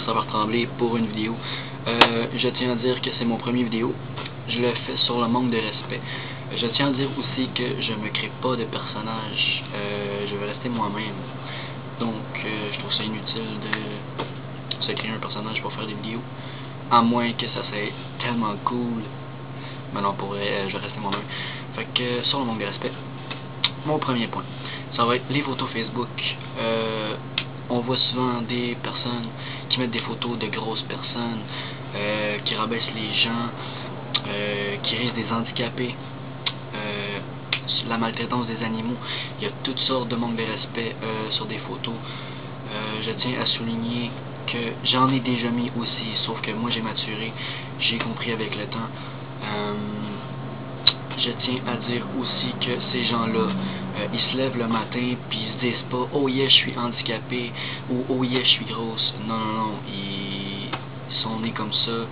Christopher Tremblay pour une vidéo. Je tiens à dire que c'est mon premier vidéo. Je le fais sur le manque de respect. Je tiens à dire aussi que je me crée pas de personnage. Je vais rester moi-même. Donc je trouve ça inutile de se créer un personnage pour faire des vidéos. À moins que ça soit tellement cool. Mais non, pour vrai, je vais rester moi-même. Fait que sur le manque de respect, mon premier point, ça va être les photos Facebook. On voit souvent des personnes qui mettent des photos de grosses personnes, qui rabaissent les gens, qui risquent des handicapés, la maltraitance des animaux. Il y a toutes sortes de manque de respect sur des photos. Je tiens à souligner que j'en ai déjà mis aussi, sauf que moi j'ai maturé, j'ai compris avec le temps. Je tiens à dire aussi que ces gens-là, ils se lèvent le matin puis ils se disent pas « Oh yeah, je suis handicapé » ou « Oh yeah, je suis grosse ». Non, non, non, ils sont nés comme ça.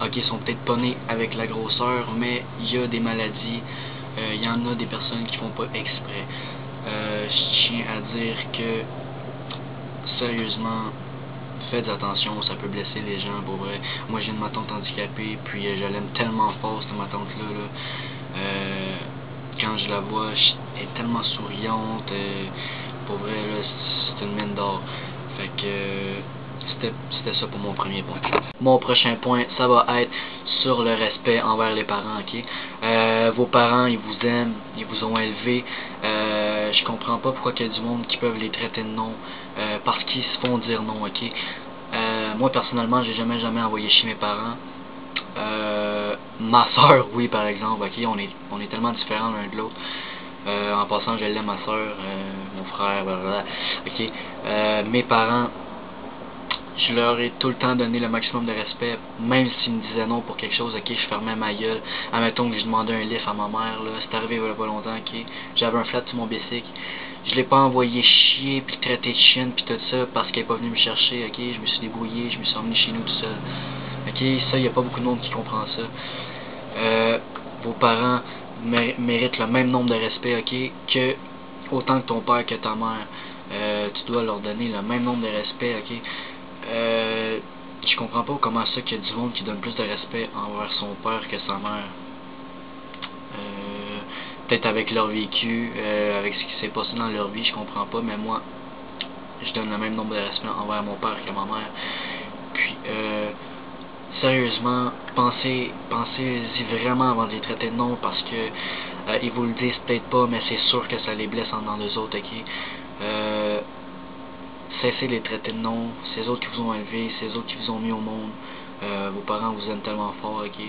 Ok, ils sont peut-être pas nés avec la grosseur, mais il y a des maladies, il y en a des personnes qui font pas exprès. Je tiens à dire que, sérieusement, faites attention, ça peut blesser les gens, pour vrai. Moi j'ai une ma tante handicapée, puis je l'aime tellement fort cette ma tante là. Quand je la vois, elle est tellement souriante, pour vrai là, c'est une mine d'or. Fait que c'était ça pour mon premier point. Mon prochain point, ça va être sur le respect envers les parents, ok? Vos parents, ils vous aiment, ils vous ont élevé. Je comprends pas pourquoi il y a du monde qui peuvent les traiter de non, parce qu'ils se font dire non, ok? Moi personnellement, j'ai jamais envoyé chier mes parents. Ma soeur, oui, par exemple, ok? On est tellement différents l'un de l'autre. En passant, je l'aime, ma soeur, mon frère, blablabla. Ok? Mes parents, je leur ai tout le temps donné le maximum de respect, même s'ils me disaient non pour quelque chose, ok, je fermais ma gueule. Admettons que je demandais un livre à ma mère, là, c'est arrivé il y a pas longtemps, ok, j'avais un flat sur mon bicycle, je l'ai pas envoyé chier, puis traité de chienne, puis tout ça, parce qu'elle est pas venue me chercher, ok, je me suis débrouillé, je me suis emmené chez nous tout seul, ok, ça, il y a pas beaucoup de monde qui comprend ça. Vos parents méritent le même nombre de respect, ok, que autant que ton père que ta mère. Tu dois leur donner le même nombre de respect, ok. Je comprends pas comment ça qu'il y a du monde qui donne plus de respect envers son père que sa mère. Peut-être avec leur vécu, avec ce qui s'est passé dans leur vie, je comprends pas, mais moi, je donne le même nombre de respect envers mon père que ma mère. Puis, sérieusement, pensez-y vraiment avant de les traiter de non, parce que ils vous le disent peut-être pas, mais c'est sûr que ça les blesse en dedans d'eux autres, ok? Cessez de les traiter de non, c'est eux autres qui vous ont élevé, c'est eux autres qui vous ont mis au monde. Vos parents vous aiment tellement fort, ok?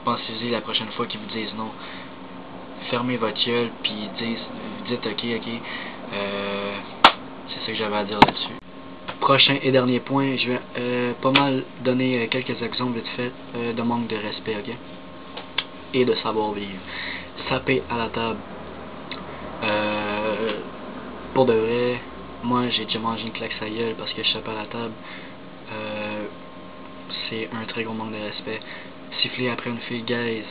Pensez-y la prochaine fois qu'ils vous disent non. Fermez votre gueule, puis dites ok, c'est ça que j'avais à dire là-dessus. Prochain et dernier point, je vais pas mal donner quelques exemples vite fait de manque de respect, ok? Et de savoir-vivre. Saper à la table. Pour de vrai, moi j'ai déjà mangé une claque sa gueule parce que je sape à la table. C'est un très gros manque de respect. Siffler après une fille, guys,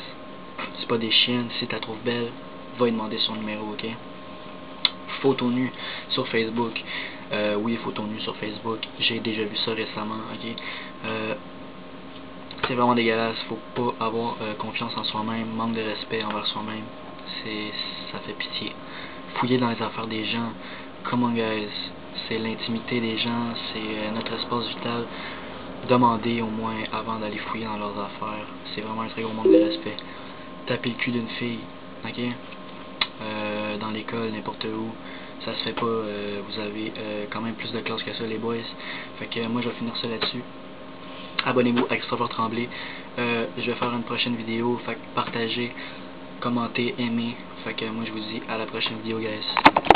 c'est pas des chiennes. Si tu la trouves belle, va lui demander son numéro, ok? Photo nue sur Facebook. Oui, photo nue sur Facebook. J'ai déjà vu ça récemment, ok? C'est vraiment dégueulasse. Faut pas avoir confiance en soi-même, manque de respect envers soi-même. Ça fait pitié. Fouiller dans les affaires des gens. Come on, guys, c'est l'intimité des gens, c'est notre espace vital. Demandez au moins avant d'aller fouiller dans leurs affaires. C'est vraiment un très gros manque de respect. Taper le cul d'une fille, ok? Dans l'école, n'importe où, ça se fait pas. Vous avez quand même plus de classe que ça, les boys. Fait que moi je vais finir ça là-dessus. Abonnez-vous à Christopher Tremblay. Je vais faire une prochaine vidéo. Fait que partagez, commentez, aimez. Fait que moi je vous dis à la prochaine vidéo, guys.